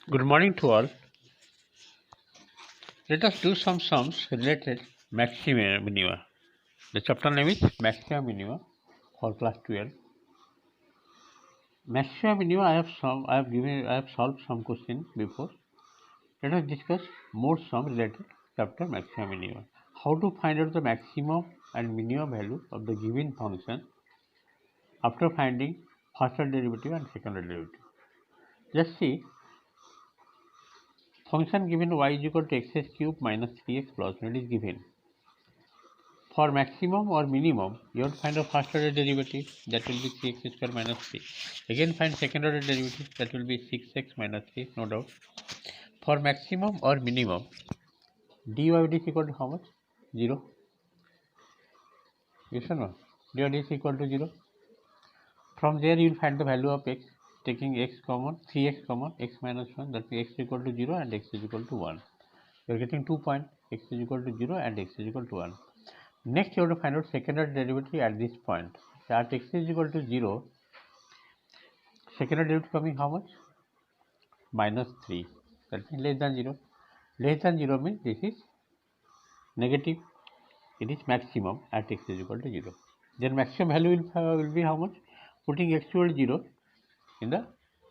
Good morning to all. Let us do some sums related maxima minima. The chapter name is maxima minima for class 12. Maxima minima I have solved some questions before. Let us discuss more sum related chapter maxima minima. How to find out the maximum and minimum value of the given function after finding first order derivative and second order derivative. Let's see. Function given y is equal to x cube minus 3x plus 1 is given. For maximum or minimum, you have to find a first order derivative, that will be 3x square minus 3. Again find second order derivative, that will be 6x minus 3, no doubt. For maximum or minimum, dy by dt is equal to how much? 0. Yes or no? Dy by dt is equal to 0. From there you will find the value of x, taking x common, 3x common, x minus 1, that means x is equal to 0 and x is equal to 1. You are getting 2 points, x is equal to 0 and x is equal to 1. Next you have to find out second order derivative at this point. So at x is equal to 0, second order derivative coming how much? Minus 3. That means less than 0. Less than 0 means this is negative. It is maximum at x is equal to 0. Then maximum value will be how much? Putting x equal to 0 in the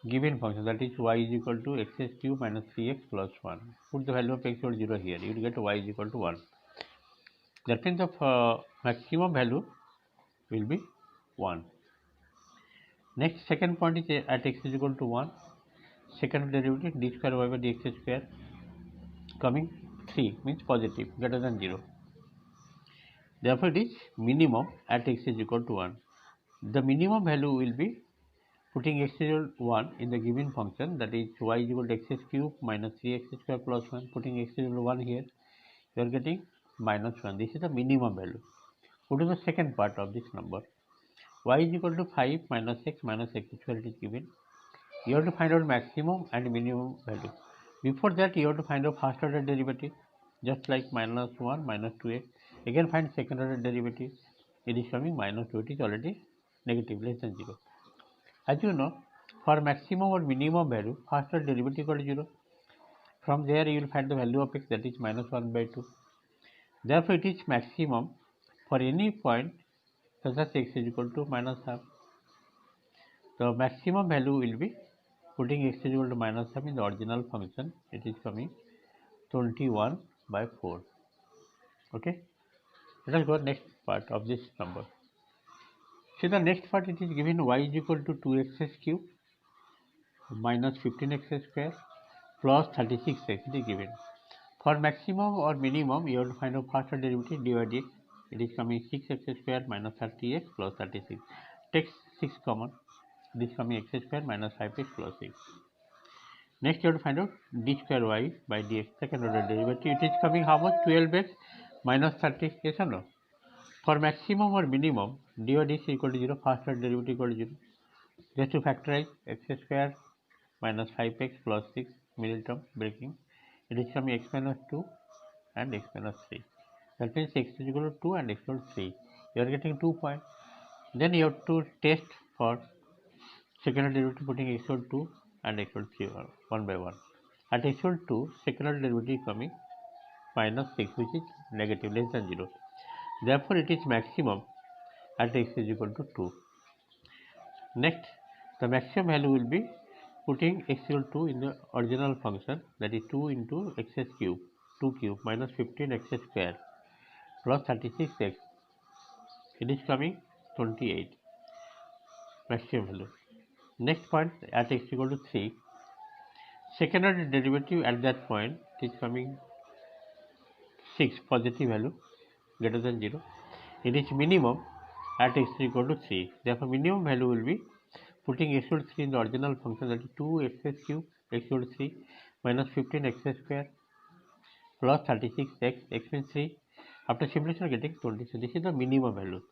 given function, that is y is equal to x cube minus 3x plus 1. Put the value of x equal to 0 here. You will get y is equal to 1. That means the maximum value will be 1. Next, second point is at x is equal to 1. Second derivative d square y by dx square coming 3 means positive, greater than 0. Therefore, it is minimum at x is equal to 1. The minimum value will be putting x is equal to 1 in the given function, that is y is equal to x cube minus 3x square plus 1. Putting x is equal to 1 here, you are getting minus 1. This is the minimum value. Go to the second part of this number. Y is equal to 5 minus x square, it is given. You have to find out maximum and minimum value. Before that, you have to find out first order derivative, just like minus 1 minus 2x. Again find second order derivative. It is coming minus 2, it is already negative, less than 0. As you know, for maximum or minimum value, first order derivative equal to 0. From there you will find the value of x, that is minus 1 by 2. Therefore it is maximum for any point such as x is equal to minus half. The maximum value will be putting x is equal to minus half in the original function. It is coming 21 by 4. Okay. Let us go next part of this number. See the next part, it is given y is equal to 2x cube minus 15x square plus 36x. It is given. For maximum or minimum, you have to find out first order derivative dy by dx. It is coming 6x square minus 30x plus 36. Take 6 common. This coming x square minus 5x plus 6. Next you have to find out d square y by dx, second order derivative. It is coming how much? 12x minus 30. Yes or no? For maximum or minimum, dy by dx is equal to 0, first order derivative equal to 0. Just to factorize x square minus 5x plus 6, middle term breaking. It is coming x minus 2 and x minus 3. That means x is equal to 2 and x equal to 3. You are getting 2 points. Then you have to test for second order derivative, putting x equal to 2 and x equal to 3 one by one. At x equal to 2, second order derivative coming minus 6, which is negative, less than 0. Therefore, it is maximum at x is equal to 2. Next, the maximum value will be putting x equal to 2 in the original function, that is 2 into x cube, 2 cube minus 15x square plus 36x. It is coming 28. Maximum value. Next point, at x equal to 3. Second order derivative at that point is coming 6, positive value, greater than 0. It is minimum at x equal to 3. Therefore, minimum value will be putting x equal to 3 in the original function, that is 2x cube x equal to 3 minus 15x square plus 36x, x means 3. After simplification, getting 20. So this is the minimum value.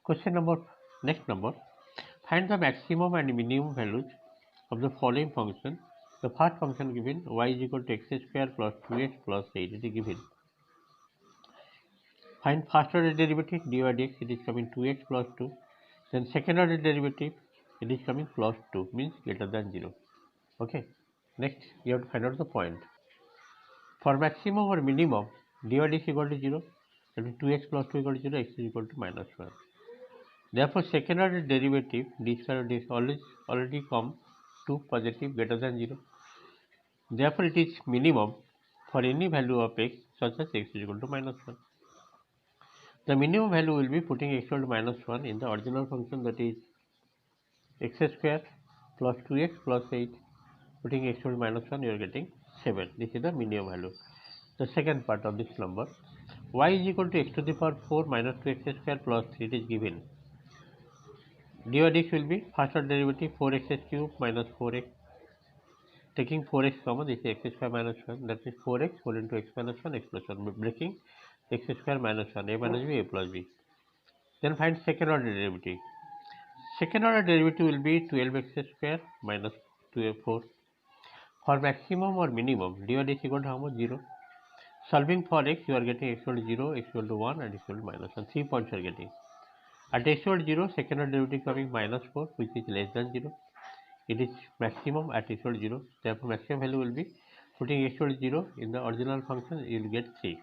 Question number, next number. Find the maximum and minimum values of the following function. The first function given, y is equal to x square plus 2x plus 8. It is given. Find first order derivative dy by dx. It is coming 2x plus 2. Then second order derivative, it is coming plus 2, means greater than 0. Okay. Next, you have to find out the point. For maximum or minimum, dy is equal to 0, that is 2x plus 2 equal to 0, x is equal to minus 1. Therefore, second order derivative d square of this already come to positive greater than 0. Therefore, it is minimum for any value of x such as x is equal to minus 1. The minimum value will be putting x equal to minus 1 in the original function, that is x square plus 2x plus 8. Putting x equal to minus 1, you are getting 7. This is the minimum value. The second part of this number, y is equal to x to the power 4 minus 2x square plus 3, it is given. dy dx will be first order derivative 4x cube minus 4x. Taking 4x common, this is x square minus 1, that is 4x whole into x minus 1, x plus 1. Breaking x square minus 1, a minus b, a plus b. Then find second order derivative. Second order derivative will be 12x square minus 2a4. For maximum or minimum, dy is equal to how much? 0. Solving for x, you are getting x equal to 0, x equal to 1 and x equal to minus 1. 3 points you are getting. At x equal to 0, second order derivative coming minus 4, which is less than 0. It is maximum at x equal to 0. Therefore, maximum value will be putting x equal to 0 in the original function, you will get 3.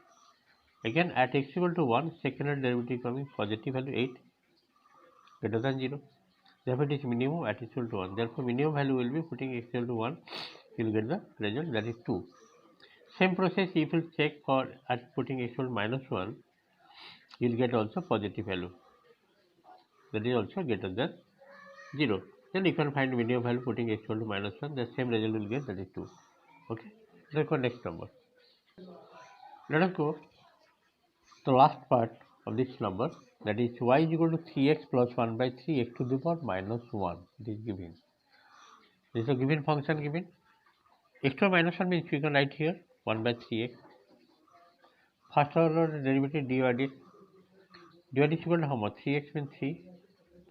Again, at x equal to 1, second order derivative coming positive value 8 greater than 0. Therefore, it is minimum at x equal to 1. Therefore, minimum value will be putting x equal to 1, you will get the result, that is 2. Same process, if you check for at putting x equal to minus 1, you will get also positive value, that is also greater than 0. Then you can find minimum value putting x equal to minus 1, the same result will get, that is 2. Okay, let's go next number. Let us go the last part of this number, that is y is equal to 3x plus 1 by 3 x to the power minus 1. It is given. This is a given function given. X to the minus 1 means we can write here 1 by 3x. First order derivative dy is equal to how much? 3x means 3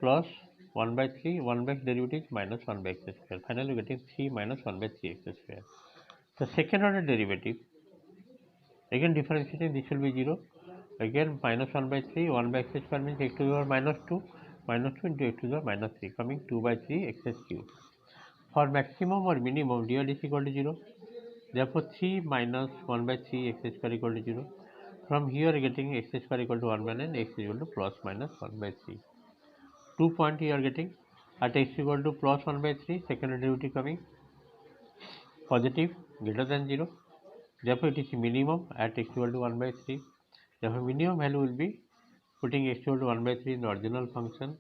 plus 1 by 3, 1 by x derivative is minus 1 by x square. Finally, we are getting 3 minus 1 by 3x square. The second order derivative, again differentiating, this will be 0. Again minus 1 by 3, 1 by x square means x to the power minus 2 into x to the power minus 3, coming 2 by 3 x cube. For maximum or minimum, dy is equal to 0. Therefore, 3 minus 1 by 3 x square equal to 0. From here, getting x square equal to 1 by 9, x equal to plus minus 1 by 3. 2 point you are getting at x equal to plus 1 by 3, second derivative coming positive greater than 0. Therefore, it is minimum at x equal to 1 by 3. Therefore, minimum value will be putting x equal to 1 by 3 in the original function,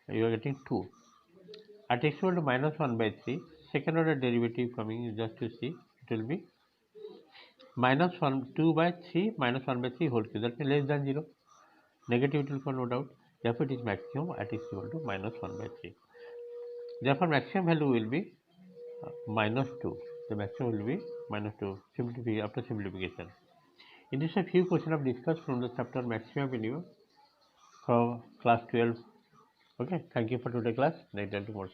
you are getting 2. At x equal to minus 1 by 3, second order derivative coming, just to see, it will be minus 2 by 3 minus 1 by 3 whole cube, that means less than 0. Negative it will come, no doubt. Therefore, it is maximum at x equal to minus 1 by 3. Therefore, maximum value will be minus 2. The maximum will be minus 2 after simplification. In this, a few questions I've discussed from the chapter maximum minimum from class 12. Okay, thank you for today's class. Next time, tomorrow.